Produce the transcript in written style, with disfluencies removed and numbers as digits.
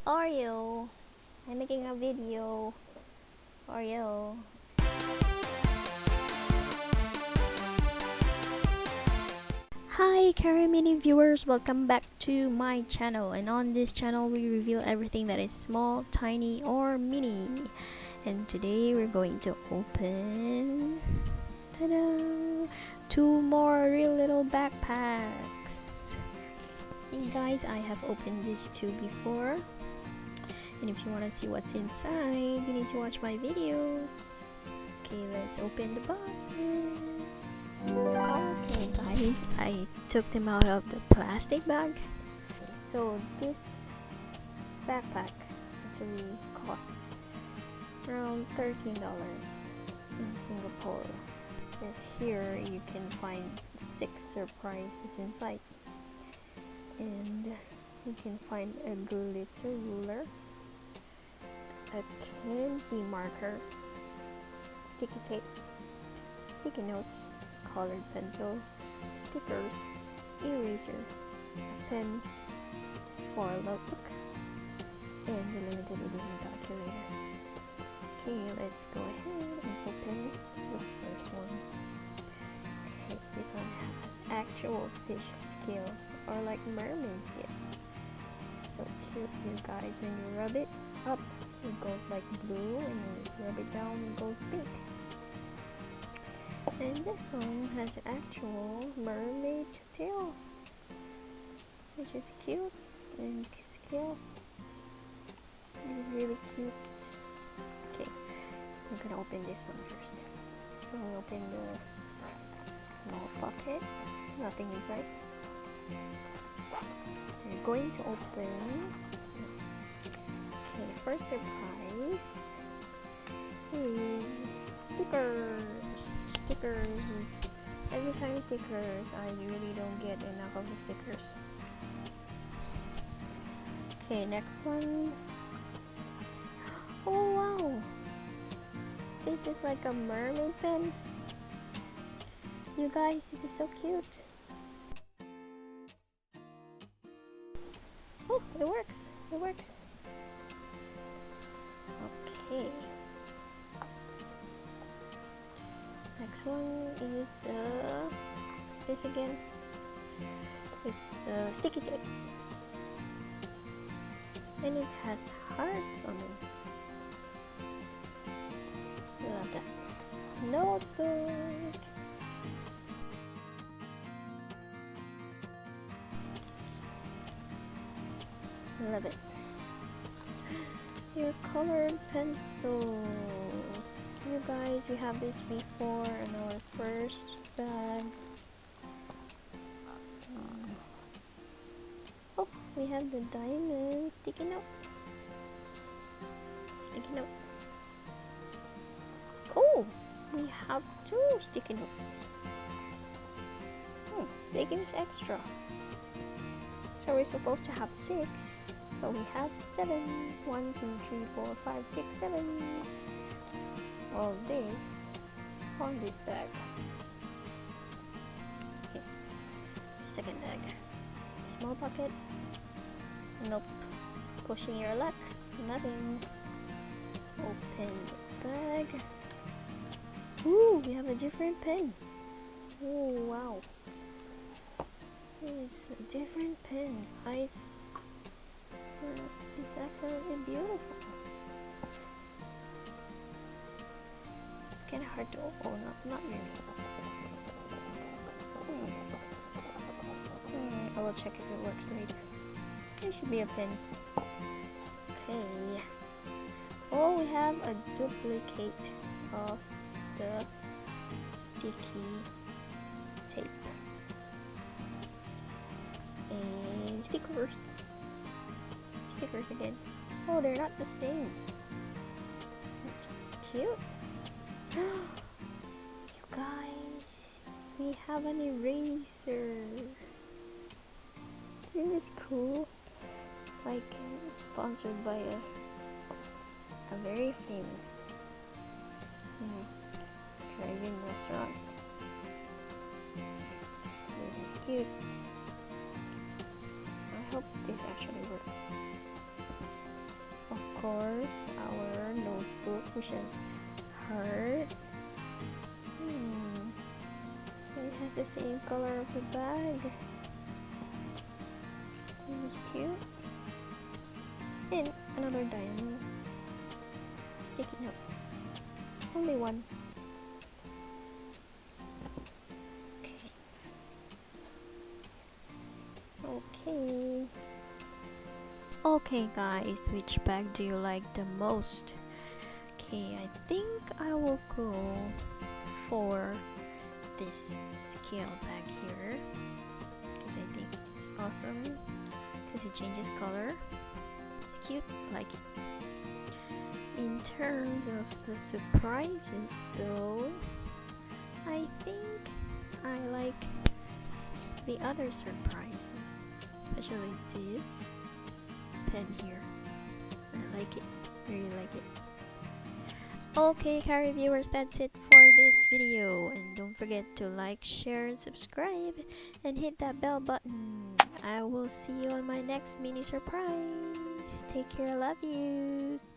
Oreo. I'm making a video. Oreo. Hi Carry Mini viewers, welcome back to my channel, and on this channel we reveal everything that is small, tiny or mini. And today we're going to open two more real little backpacks. See guys, I have opened these two before, and if you want to see what's inside, you need to watch my videos. Okay, let's open the boxes. Okay guys, I took them out of the plastic bag. So this backpack actually cost around $13 in Singapore. It says here you can find 6 surprises inside, and you can find a glitter ruler, a candy marker, sticky tape, sticky notes, colored pencils, stickers, eraser, a pen, for a notebook, and the limited edition calculator. Okay, let's go ahead and open the first one. Okay, this one has actual fish scales, or like mermaid scales. This is so cute, you guys. When you rub it up, it goes like blue, and when you rub it down, it goes pink. And this one has actual mermaid tail, which is cute, and scales. This is really cute. Okay, I'm gonna open this one first. So I open the small pocket, nothing inside. We're going to open. Okay, first surprise is stickers. Every time stickers, I really don't get enough of the stickers. Okay, next one. Oh wow, this is like a mermaid pen. You guys, this is so cute. Oh, it works. Okay, next one is what's this again? It's sticky tape, and it has hearts on it. Love that. Notebook. Love it. Your colored pencils. You guys, we have this before in our first bag. Oh, we have the diamond sticky note. Oh, we have 2 sticky notes. They give us extra. So we're supposed to have 6, but we have 7. 1, 2, 3, 4, 5, 6, 7. All this on this bag. Okay, second bag. Small pocket. Nope. Pushing your luck. Nothing. Open the bag. Ooh, we have a different pen. Oh wow. It's a different pen, guys. It's absolutely beautiful. It's kind of hard to open. Not really. I will check if it works later. It should be a pen. Okay. Oh, we have a duplicate of the sticky tape. And stickers again. Oh, they're not the same. It's cute. You guys, we have an eraser. Isn't this cool? Like sponsored by a very famous Korean restaurant. This is cute. I hope this actually works. course, our notebook, which has heart. It has the same color of the bag. It's cute. And another diamond sticking up. Only one. Okay. Okay guys, which bag do you like the most? Okay, I think I will go for this scale bag here because I think it's awesome because it changes color. It's cute, like it. In terms of the surprises though, I think I like the other surprises, especially this pen here. I like it, really like it. Okay, Carry viewers, that's it for this video, and don't forget to like, share, and subscribe, and hit that bell button. I will see you on my next mini surprise. Take care, love yous.